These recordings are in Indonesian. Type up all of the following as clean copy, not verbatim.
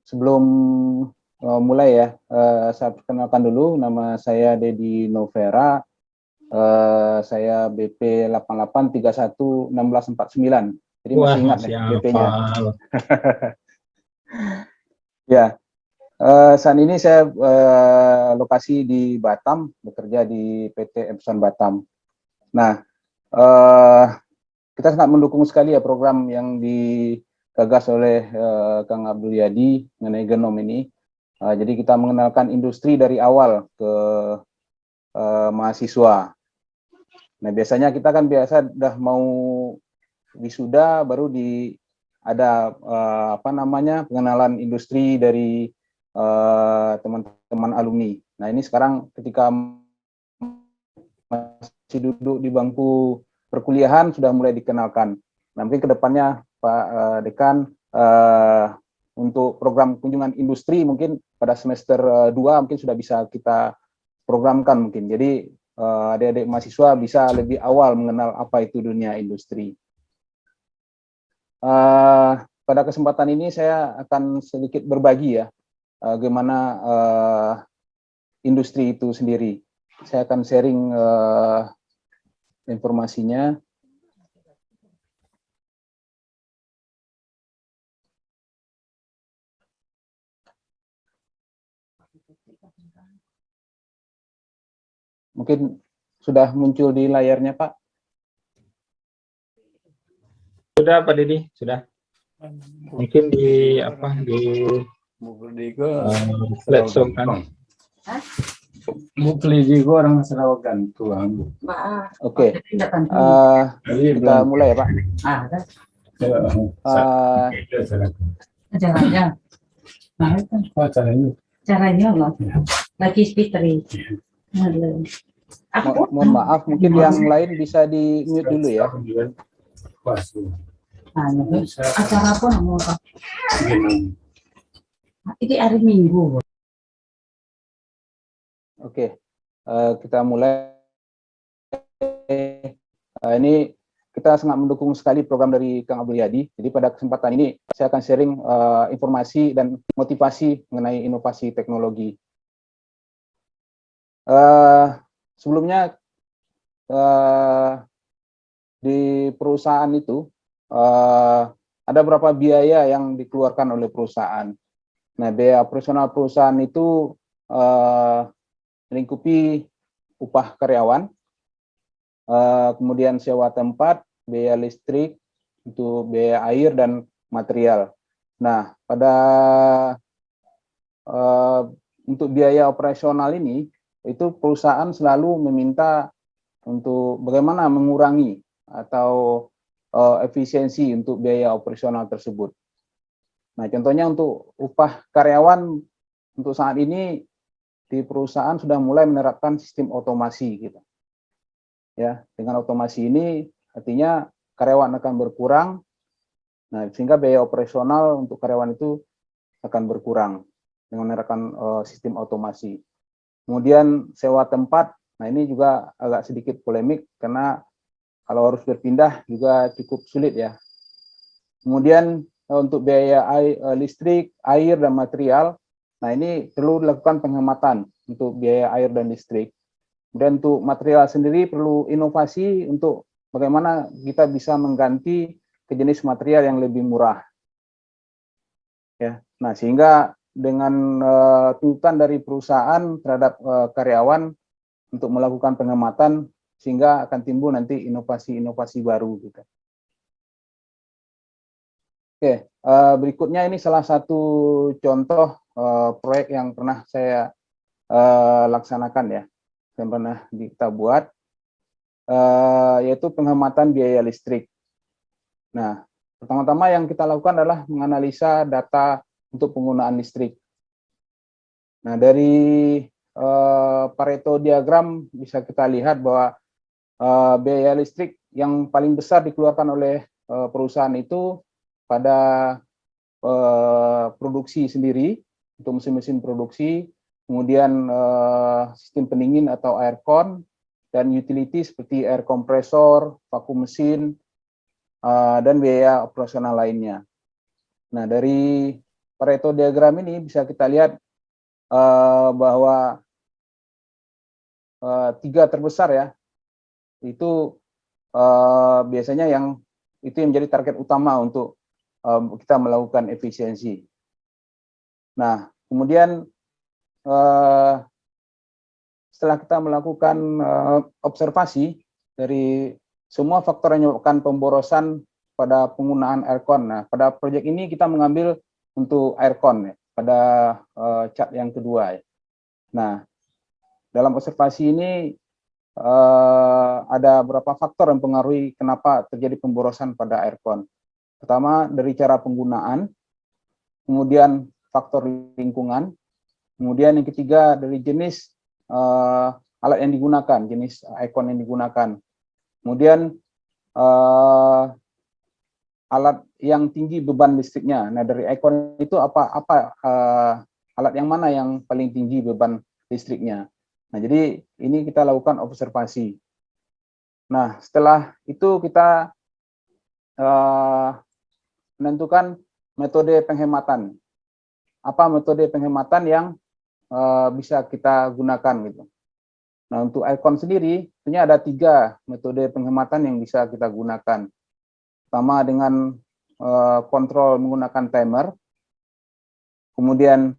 Sebelum mulai ya, saya perkenalkan dulu, nama saya Dedi Novera, saya BP 88311649. Jadi Wah, masih ingat nih masih BP-nya. hafal. Ya, saat ini saya lokasi di Batam, bekerja di PT Epson Batam. Nah, kita sangat mendukung sekali ya program yang digagas oleh Kang Abdul Yadi mengenai genom ini. Jadi kita mengenalkan industri dari awal ke mahasiswa. Nah, biasanya kita kan biasa udah mau wisuda baru ada pengenalan industri dari teman-teman alumni. Nah, ini sekarang ketika masih duduk di bangku perkuliahan sudah mulai dikenalkan. Nah, mungkin kedepannya Pak Dekan untuk program kunjungan industri mungkin pada semester 2 mungkin sudah bisa kita programkan mungkin. Jadi adik-adik mahasiswa bisa lebih awal mengenal apa itu dunia industri. Pada kesempatan ini saya akan sedikit berbagi ya bagaimana industri itu sendiri. Saya akan sharing informasinya. Mungkin sudah muncul di layarnya, Pak. Sudah, Pak Dedi, sudah. Mungkin di platform kan. Mukli juga orang Serawakan tuang. Oke. Kita mulai ya, Pak. Caranya. Caranya loh. Lagi fitri. Mohon maaf, mungkin yang lain bisa di mute dulu ya. Acara apa namanya? Ini hari Minggu. Oke, kita mulai. Ini kita sangat mendukung sekali program dari Kang Abdul Yadi. Jadi pada kesempatan ini saya akan sharing informasi dan motivasi mengenai inovasi teknologi. Sebelumnya di perusahaan itu ada beberapa biaya yang dikeluarkan oleh perusahaan. Nah, biaya operasional perusahaan itu melingkupi upah karyawan, kemudian sewa tempat, biaya listrik, untuk biaya air dan material. Nah, untuk biaya operasional ini, itu perusahaan selalu meminta untuk bagaimana mengurangi atau efisiensi untuk biaya operasional tersebut. Nah, contohnya untuk upah karyawan untuk saat ini di perusahaan sudah mulai menerapkan sistem otomasi gitu. Ya, dengan otomasi ini artinya karyawan akan berkurang. Nah, sehingga biaya operasional untuk karyawan itu akan berkurang dengan menerapkan sistem otomasi. Kemudian sewa tempat, nah ini juga agak sedikit polemik karena kalau harus berpindah juga cukup sulit ya. Kemudian untuk biaya listrik, air, dan material, nah ini perlu dilakukan penghematan untuk biaya air dan listrik. Dan untuk material sendiri perlu inovasi untuk bagaimana kita bisa mengganti ke jenis material yang lebih murah. Ya, nah sehingga dengan tuntutan dari perusahaan terhadap karyawan untuk melakukan penghematan sehingga akan timbul nanti inovasi-inovasi baru gitu. Oke, berikutnya ini salah satu contoh proyek yang pernah saya laksanakan ya, yang pernah kita buat, yaitu penghematan biaya listrik. Nah, pertama-tama yang kita lakukan adalah menganalisa data untuk penggunaan listrik. Nah, dari Pareto diagram bisa kita lihat bahwa biaya listrik yang paling besar dikeluarkan oleh perusahaan itu pada produksi sendiri, untuk mesin-mesin produksi, kemudian sistem pendingin atau aircon, dan utility seperti air kompresor, vakum mesin, dan biaya operasional lainnya. Nah, dari Pareto diagram ini bisa kita lihat bahwa tiga terbesar ya, itu biasanya itu yang menjadi target utama untuk kita melakukan efisiensi. Nah, kemudian setelah kita melakukan observasi dari semua faktor yang menyebabkan pemborosan pada penggunaan aircon. Nah, pada proyek ini kita mengambil untuk aircon ya, pada chart yang kedua. Ya. Nah, dalam observasi ini ada beberapa faktor yang mempengaruhi kenapa terjadi pemborosan pada aircon. Pertama, dari cara penggunaan, kemudian faktor lingkungan, kemudian yang ketiga dari jenis alat yang digunakan, jenis aircon yang digunakan. Kemudian alat yang tinggi beban listriknya. Nah, dari aircon itu alat yang mana yang paling tinggi beban listriknya. Nah, jadi ini kita lakukan observasi. Nah, setelah itu kita menentukan metode penghematan. Apa metode penghematan yang bisa kita gunakan gitu. Nah, untuk aircon sendiri, sebenarnya ada 3 metode penghematan yang bisa kita gunakan. Pertama dengan kontrol menggunakan timer, kemudian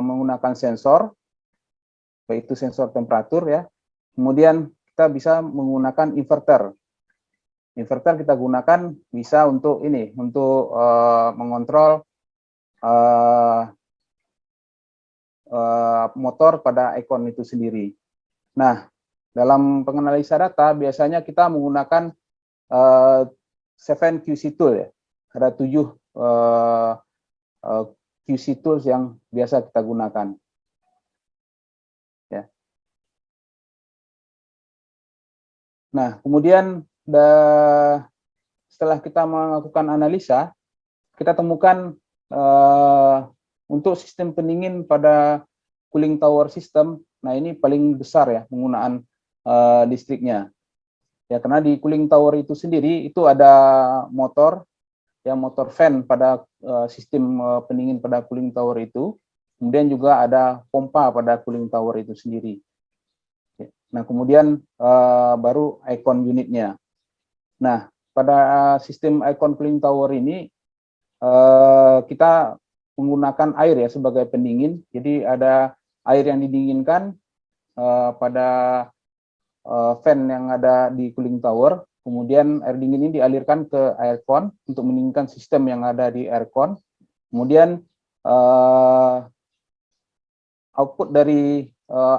menggunakan sensor, baik itu sensor temperatur ya. Kemudian kita bisa menggunakan inverter. Inverter kita gunakan bisa untuk ini, untuk mengontrol motor pada aircon itu sendiri. Nah, dalam penganalisa data biasanya kita menggunakan 7 QC tool ya. Ada 7 QC tools yang biasa kita gunakan. Ya. Nah, kemudian setelah kita melakukan analisa, kita temukan untuk sistem pendingin pada cooling tower system, nah ini paling besar ya penggunaan listriknya. Ya, karena di cooling tower itu sendiri itu ada motor, ya motor fan pada sistem pendingin pada cooling tower itu. Kemudian juga ada pompa pada cooling tower itu sendiri. Nah, kemudian baru aircon unitnya. Nah, pada sistem aircon cooling tower ini kita menggunakan air ya sebagai pendingin. Jadi ada air yang didinginkan pada fan yang ada di cooling tower. Kemudian air dingin ini dialirkan ke aircon untuk mendinginkan sistem yang ada di aircon. Kemudian output dari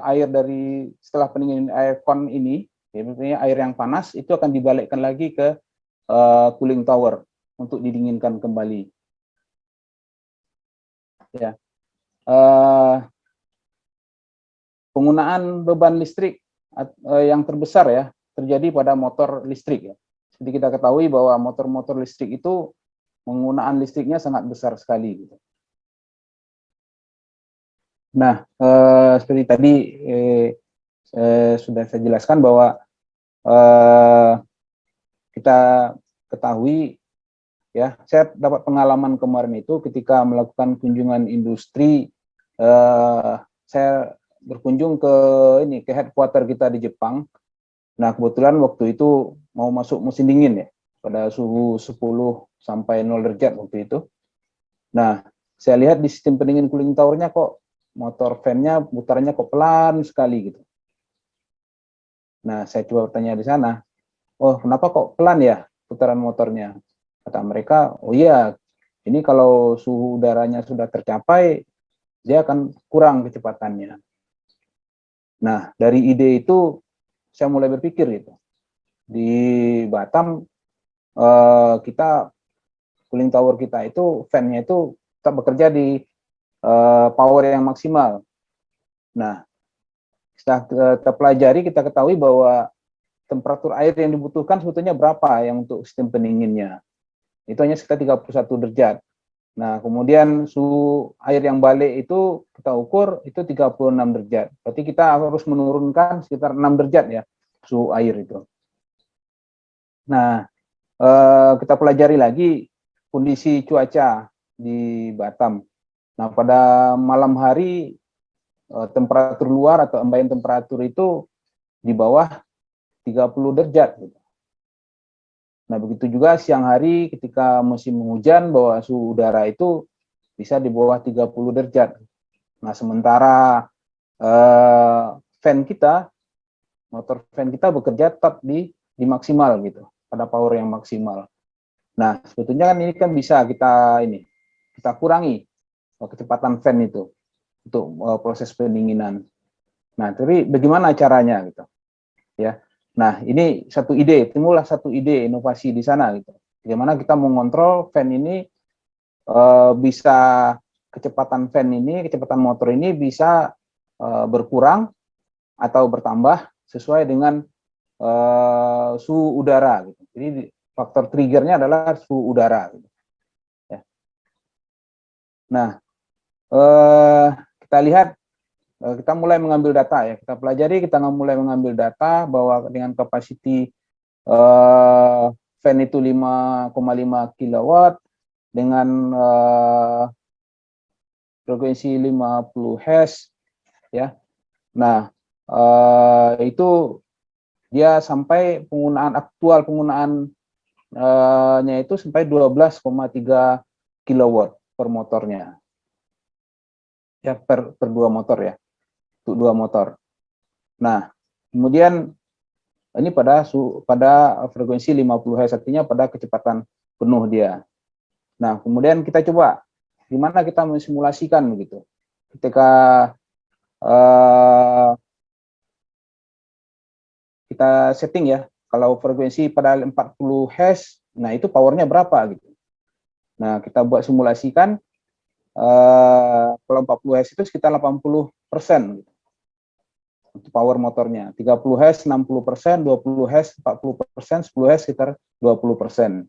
air dari setelah pendingin aircon ini, ya, air yang panas itu akan dibalikkan lagi ke cooling tower untuk didinginkan kembali. Ya, penggunaan beban listrik yang terbesar ya terjadi pada motor listrik ya. Jadi kita ketahui bahwa motor-motor listrik itu penggunaan listriknya sangat besar sekali. Gitu. Nah, seperti tadi sudah saya jelaskan bahwa kita ketahui ya, saya dapat pengalaman kemarin itu ketika melakukan kunjungan industri, saya berkunjung ke headquarter kita di Jepang. Nah, kebetulan waktu itu mau masuk musim dingin ya, pada suhu 10 sampai 0 derajat waktu itu. Nah, saya lihat di sistem pendingin cooling tower-nya kok motor fan-nya putarnya kok pelan sekali gitu. Nah, saya coba tanya di sana, oh kenapa kok pelan ya putaran motornya? Kata mereka, oh iya, ini kalau suhu udaranya sudah tercapai, dia akan kurang kecepatannya. Nah, dari ide itu saya mulai berpikir gitu. Di Batam kita cooling tower kita itu fan-nya itu tetap bekerja di power yang maksimal. Nah, setelah kita pelajari kita ketahui bahwa temperatur air yang dibutuhkan sebetulnya berapa yang untuk sistem pendinginnya. Itu hanya sekitar 31 derajat. Nah, kemudian suhu air yang balik itu kita ukur itu 36 derajat. Berarti kita harus menurunkan sekitar 6 derajat ya suhu air itu. Nah, kita pelajari lagi kondisi cuaca di Batam. Nah, pada malam hari temperatur luar atau ambien temperatur itu di bawah 30 derajat. Nah, begitu juga siang hari ketika musim hujan bahwa suhu udara itu bisa di bawah 30 derajat. Nah, sementara motor fan kita bekerja tetap di maksimal gitu, pada power yang maksimal. Nah, sebetulnya kan ini kan bisa kita kurangi kecepatan fan itu untuk proses pendinginan. Nah, tapi bagaimana caranya gitu? Ya. Nah, ini timbullah satu ide inovasi di sana gitu. Bagaimana kita mengontrol fan ini bisa kecepatan motor ini bisa berkurang atau bertambah sesuai dengan suhu udara gitu. Jadi faktor triggernya adalah suhu udara gitu. Ya. Nah, kita lihat, kita mulai mengambil data ya, kita pelajari, kita mulai mengambil data bahwa dengan kapasiti fan itu 5,5 kW dengan frekuensi 50 Hz ya. Nah, itu dia sampai penggunaannya itu sampai 12,3 kW per motornya. Ya, per dua motor ya, untuk dua motor. Nah, kemudian ini pada frekuensi 50 Hz, artinya pada kecepatan penuh dia. Nah, kemudian kita coba gimana kita mensimulasikan begitu. Ketika kita setting ya, kalau frekuensi pada 40 Hz, nah itu powernya berapa gitu. Nah, kita buat simulasikan. Kalau 40 Hz itu sekitar 80% gitu. Untuk power motornya, 30 Hz 60%, 20 Hz 40%, 10 Hz sekitar 20%.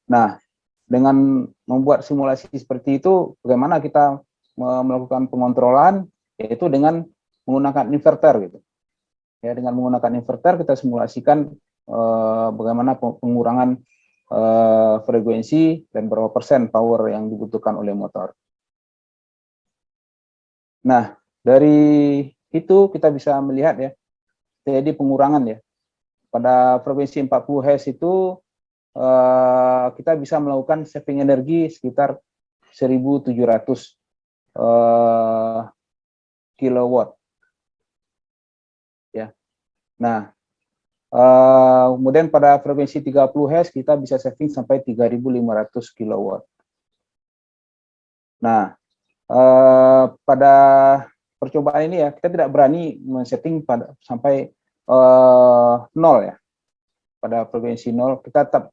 Nah, dengan membuat simulasi seperti itu, bagaimana kita melakukan pengontrolan, yaitu dengan menggunakan inverter gitu. Ya, dengan menggunakan inverter kita simulasikan bagaimana pengurangan frekuensi dan berapa persen power yang dibutuhkan oleh motor. Nah, dari itu kita bisa melihat ya, jadi pengurangan ya. Pada frekuensi 40 Hz itu kita bisa melakukan saving energi sekitar 1.700 kilowatt. Ya. Nah, kemudian pada frekuensi 30 Hz kita bisa saving sampai 3.500 kilowatt. Nah, pada percobaan ini ya, kita tidak berani men-setting sampai 0 ya. Pada frekuensi 0, kita tetap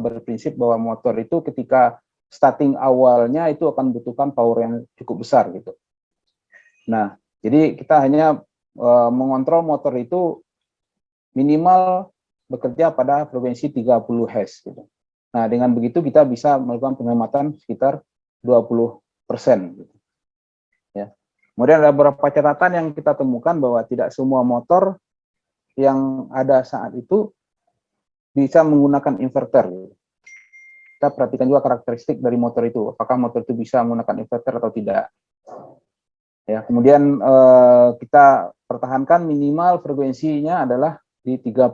berprinsip bahwa motor itu ketika starting awalnya itu akan membutuhkan power yang cukup besar gitu. Nah, jadi kita hanya mengontrol motor itu minimal bekerja pada frekuensi 30 Hz gitu. Nah, dengan begitu kita bisa melakukan penghematan sekitar 20%. Gitu. Ya. Kemudian ada beberapa catatan yang kita temukan bahwa tidak semua motor yang ada saat itu bisa menggunakan inverter. Gitu. Kita perhatikan juga karakteristik dari motor itu, apakah motor itu bisa menggunakan inverter atau tidak. Ya, kemudian kita pertahankan minimal frekuensinya adalah di 30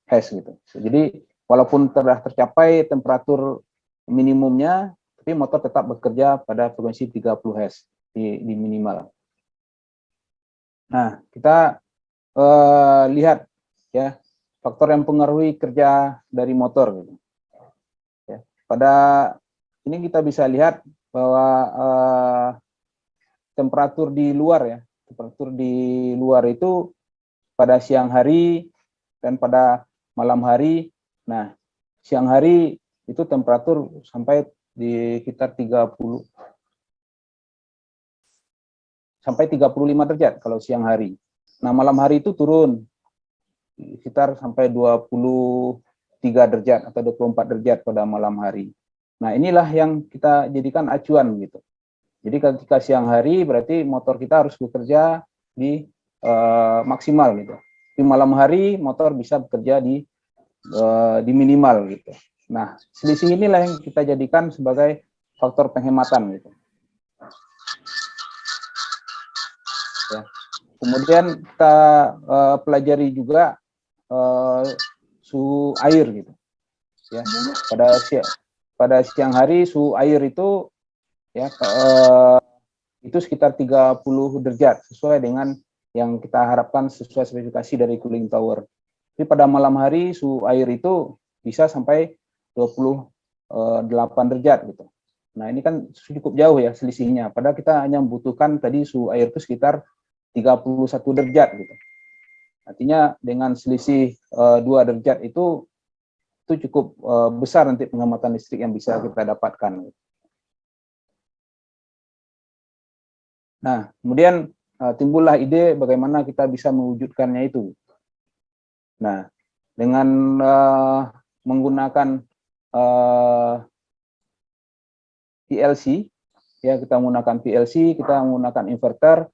Hz gitu. Jadi walaupun telah tercapai temperatur minimumnya, tapi motor tetap bekerja pada frekuensi 30 Hz di minimal. Nah, kita lihat ya faktor yang mempengaruhi kerja dari motor. Gitu. Ya, pada ini kita bisa lihat bahwa temperatur di luar itu pada siang hari dan pada malam hari. Nah, siang hari itu temperatur sampai di sekitar 30 sampai 35 derajat kalau siang hari. Nah, malam hari itu turun sekitar sampai 23 derajat atau 24 derajat pada malam hari. Nah, inilah yang kita jadikan acuan gitu. Jadi ketika siang hari berarti motor kita harus bekerja di maksimal gitu. Di malam hari motor bisa bekerja di minimal gitu. Nah, selisih inilah yang kita jadikan sebagai faktor penghematan gitu. Ya. Kemudian kita pelajari juga suhu air gitu. Ya, pada siang hari suhu air itu ya itu sekitar 30 derajat sesuai dengan yang kita harapkan sesuai spesifikasi dari cooling tower. Tapi pada malam hari suhu air itu bisa sampai 28 derajat gitu. Nah, ini kan cukup jauh ya selisihnya. Padahal kita hanya membutuhkan tadi suhu air itu sekitar 31 derajat gitu. Artinya dengan selisih 2 derajat itu cukup besar nanti penghematan listrik yang bisa kita dapatkan. Nah, kemudian timbullah ide bagaimana kita bisa mewujudkannya itu. Nah, dengan menggunakan PLC, ya kita menggunakan PLC, kita menggunakan inverter.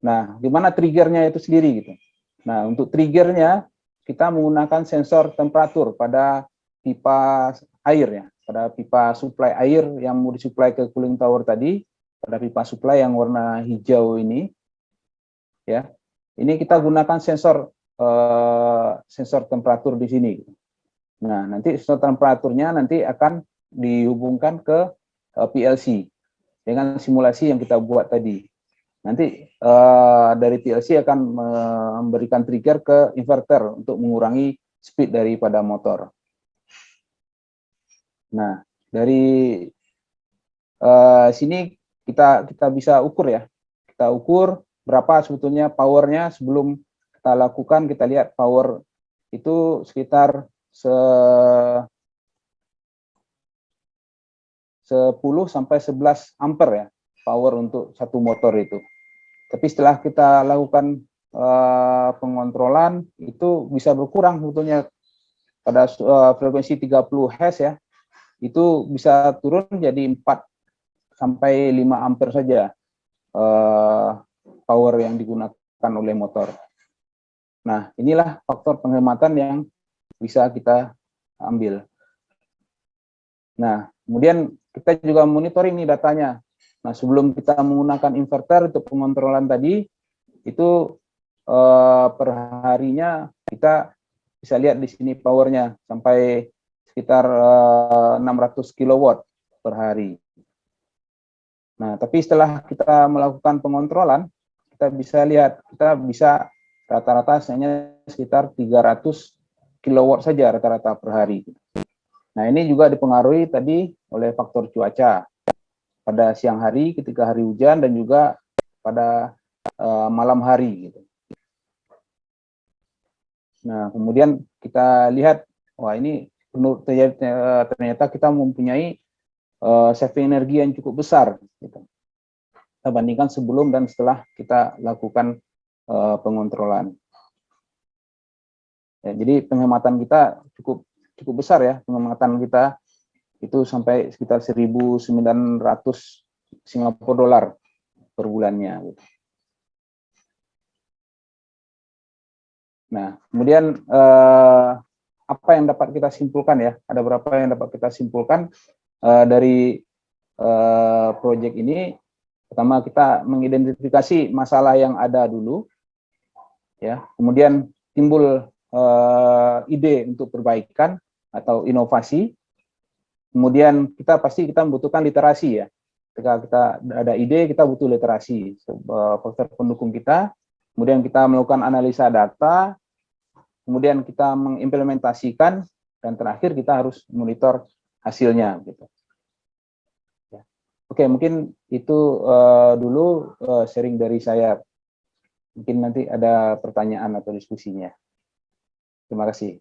Nah, gimana triggernya itu sendiri gitu. Nah, untuk triggernya kita menggunakan sensor temperatur pada pipa air ya, pada pipa supply air yang mau disuplai ke cooling tower tadi, pada pipa supply yang warna hijau ini, ya, ini kita gunakan sensor temperatur di sini. Nah, nanti sensor temperaturnya nanti akan dihubungkan ke PLC dengan simulasi yang kita buat tadi. Nanti dari PLC akan memberikan trigger ke inverter untuk mengurangi speed daripada motor. Nah, dari sini kita bisa ukur ya. Kita ukur berapa sebetulnya powernya sebelum kita lakukan. Kita lihat power itu sekitar 10 sampai 11 ampere ya power untuk satu motor itu. Tapi setelah kita lakukan pengontrolan itu bisa berkurang sebetulnya pada frekuensi 30 Hz ya. Itu bisa turun jadi 4 sampai 5 ampere saja power yang digunakan oleh motor. Nah, inilah faktor penghematan yang bisa kita ambil. Nah, kemudian kita juga monitoring nih datanya. Nah, sebelum kita menggunakan inverter untuk pengontrolan tadi, itu per harinya kita bisa lihat di sini powernya sampai sekitar 600 kW per hari. Nah, tapi setelah kita melakukan pengontrolan, kita bisa lihat, kita bisa rata-rata hanya sekitar 300 kW saja rata-rata per hari. Nah, ini juga dipengaruhi tadi oleh faktor cuaca. Pada siang hari ketika hari hujan dan juga pada malam hari gitu. Nah, kemudian kita lihat, wah ini ternyata kita mempunyai saving energi yang cukup besar gitu. Kita bandingkan sebelum dan setelah kita lakukan pengontrolan. Ya, jadi penghematan kita cukup besar ya, penghematan kita itu sampai sekitar 1.900 Singapura dolar per bulannya. Gitu. Nah, kemudian apa yang dapat kita simpulkan ya? Ada berapa yang dapat kita simpulkan dari proyek ini? Pertama, kita mengidentifikasi masalah yang ada dulu, ya. Kemudian timbul ide untuk perbaikan atau inovasi. Kemudian kita membutuhkan literasi ya. Ketika kita ada ide, kita butuh literasi, faktor pendukung kita. Kemudian kita melakukan analisa data, kemudian kita mengimplementasikan, dan terakhir kita harus monitor hasilnya. Gitu. Ya. Oke, mungkin itu dulu sharing dari saya. Mungkin nanti ada pertanyaan atau diskusinya. Terima kasih.